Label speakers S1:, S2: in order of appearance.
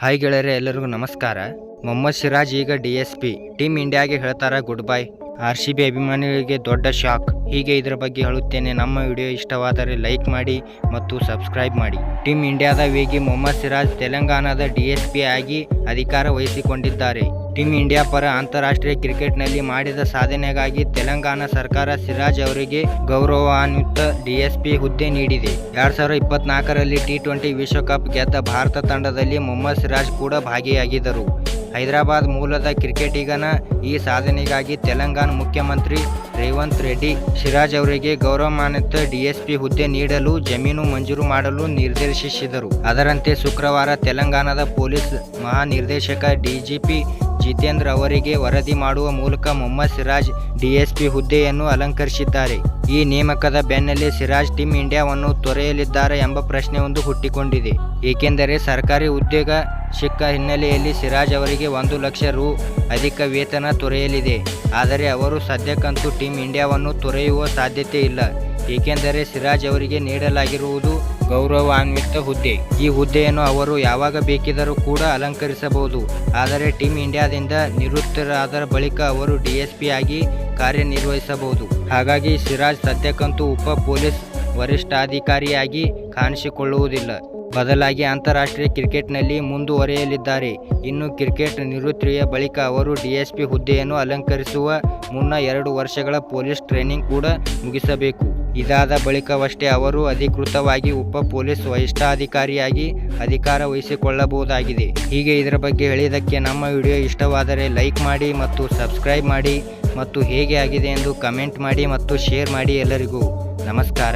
S1: Hi ಗೆಳೆಯರೆ, ಎಲ್ಲರಿಗೂ ನಮಸ್ಕಾರ. ಮೊಹಮ್ಮದ್ ಸಿರಾಜ್ ಈಗ DSP. ಟೀಮ್ ಇಂಡಿಯಾಗೆ ಹೇಳ್ತಾರ ಗುಡ್ ಬೈ. RCB ಅಭಿಮಾನಿಗಳಿಗೆ ದೊಡ್ಡ ಶಾಕ್. ಹೀಗೆ ಇದರ ಬಗ್ಗೆ ಹೇಳುತ್ತೇನೆ. ನಮ್ಮ ವಿಡಿಯೋ ಇಷ್ಟವಾದರೆ ಲೈಕ್ ಮಾಡಿ ಮತ್ತು ಸಬ್ಸ್ಕ್ರೈಬ್ ಮಾಡಿ. ಟೀಮ್ ಇಂಡಿಯಾದ ವೇಗಿ ಮೊಹಮ್ಮದ್ ಸಿರಾಜ್ ತೆಲಂಗಾಣದ DSP ಆಗಿ ಅಧಿಕಾರ ವಹಿಸಿಕೊಂಡಿದ್ದಾರೆ. ಟೀಮ್ ಇಂಡಿಯಾ ಪರ ಅಂತಾರಾಷ್ಟ್ರೀಯ ಕ್ರಿಕೆಟ್ನಲ್ಲಿ ಮಾಡಿದ ಸಾಧನೆಗಾಗಿ ತೆಲಂಗಾಣ ಸರ್ಕಾರ ಸಿರಾಜ್ ಅವರಿಗೆ ಗೌರವಾನ್ವಿತ DSP ಹುದ್ದೆ ನೀಡಿದೆ. 2024ರಲ್ಲಿ T20 ವಿಶ್ವಕಪ್ ಗೆದ್ದ ಭಾರತ ತಂಡದಲ್ಲಿ ಮೊಹಮ್ಮದ್ ಸಿರಾಜ್ ಕೂಡ ಭಾಗಿಯಾಗಿದ್ದರು. ಹೈದರಾಬಾದ್ ಮೂಲದ ಕ್ರಿಕೆಟಿಗನ ಈ ಸಾಧನೆಗಾಗಿ ತೆಲಂಗಾಣ ಮುಖ್ಯಮಂತ್ರಿ ರೇವಂತ್ ರೆಡ್ಡಿ ಸಿರಾಜ್ ಅವರಿಗೆ ಗೌರವಾನ್ವಿತ DSP ಹುದ್ದೆ ನೀಡಲು ಜಮೀನು ಮಂಜೂರು ಮಾಡಲು ನಿರ್ದೇಶಿಸಿದರು. ಅದರಂತೆ ಶುಕ್ರವಾರ ತೆಲಂಗಾಣದ ಪೊಲೀಸ್ ಮಹಾನಿರ್ದೇಶಕ DGP ಜಿತೇಂದ್ರ ಅವರಿಗೆ ವರದಿ ಮಾಡುವ ಮೂಲಕ ಮೊಹಮ್ಮದ್ ಸಿರಾಜ್ DSP ಹುದ್ದೆಯನ್ನು ಅಲಂಕರಿಸಿದ್ದಾರೆ. ಈ ನೇಮಕದ ಬೆನ್ನಲ್ಲೇ ಸಿರಾಜ್ ಟೀಮ್ ಇಂಡಿಯಾವನ್ನು ತೊರೆಯಲಿದ್ದಾರೆ ಎಂಬ ಪ್ರಶ್ನೆಯೊಂದು ಹುಟ್ಟಿಕೊಂಡಿದೆ. ಏಕೆಂದರೆ ಸರ್ಕಾರಿ ಉದ್ಯೋಗ ಸಿಕ್ಕ ಹಿನ್ನೆಲೆಯಲ್ಲಿ ಸಿರಾಜ್ ಅವರಿಗೆ 1 ಲಕ್ಷ ರು ಅಧಿಕ ವೇತನ ದೊರೆಯಲಿದೆ. ಆದರೆ ಅವರು ಸದ್ಯಕ್ಕಂತೂ ಟೀಮ್ ಇಂಡಿಯಾವನ್ನು ತೊರೆಯುವ ಸಾಧ್ಯತೆ ಇಲ್ಲ. ಏಕೆಂದರೆ ಸಿರಾಜ್ ಅವರಿಗೆ ನೀಡಲಾಗಿರುವುದು ಗೌರವಾನ್ವಿತ ಹುದ್ದೆ. ಈ ಹುದ್ದೆಯನ್ನು ಅವರು ಯಾವಾಗ ಬೇಕಿದ್ದರೂ ಕೂಡ ಅಲಂಕರಿಸಬಹುದು. ಆದರೆ ಟೀಮ್ ಇಂಡಿಯಾದಿಂದ ನಿವೃತ್ತರಾದ ಬಳಿಕ ಅವರು DSP ಆಗಿ ಕಾರ್ಯನಿರ್ವಹಿಸಬಹುದು. ಹಾಗಾಗಿ ಸಿರಾಜ್ ಸದ್ಯಕ್ಕಂತೂ ಉಪ ಪೊಲೀಸ್ ವರಿಷ್ಠಾಧಿಕಾರಿಯಾಗಿ ಕಾಣಿಸಿಕೊಳ್ಳುವುದಿಲ್ಲ. ಬದಲಾಗಿ ಅಂತಾರಾಷ್ಟ್ರೀಯ ಕ್ರಿಕೆಟ್ನಲ್ಲಿ ಮುಂದುವರಿಯಲಿದ್ದಾರೆ. ಇನ್ನು ಕ್ರಿಕೆಟ್ ನಿವೃತ್ತಿಯ ಬಳಿಕ ಅವರು DSP ಹುದ್ದೆಯನ್ನು ಅಲಂಕರಿಸುವ ಮುನ್ನ 2 ವರ್ಷಗಳ ಪೊಲೀಸ್ ಟ್ರೈನಿಂಗ್ ಕೂಡ ಮುಗಿಸಬೇಕು. ಇದಾದ ಬಳಿಕವಷ್ಟೇ ಅವರು ಅಧಿಕೃತವಾಗಿ ಉಪ ಪೊಲೀಸ್ ವರಿಷ್ಠಾಧಿಕಾರಿಯಾಗಿ ಅಧಿಕಾರ ವಹಿಸಿಕೊಳ್ಳಬಹುದಾಗಿದೆ. ಹೀಗೆ ಇದರ ಬಗ್ಗೆ ಹೇಳಿದ್ದಕ್ಕೆ ನಮ್ಮ ವಿಡಿಯೋ ಇಷ್ಟವಾದರೆ ಲೈಕ್ ಮಾಡಿ ಮತ್ತು ಸಬ್ಸ್ಕ್ರೈಬ್ ಮಾಡಿ ಮತ್ತು ಹೇಗೆ ಆಗಿದೆ ಎಂದು ಕಮೆಂಟ್ ಮಾಡಿ ಮತ್ತು ಶೇರ್ ಮಾಡಿ. ಎಲ್ಲರಿಗೂ ನಮಸ್ಕಾರ.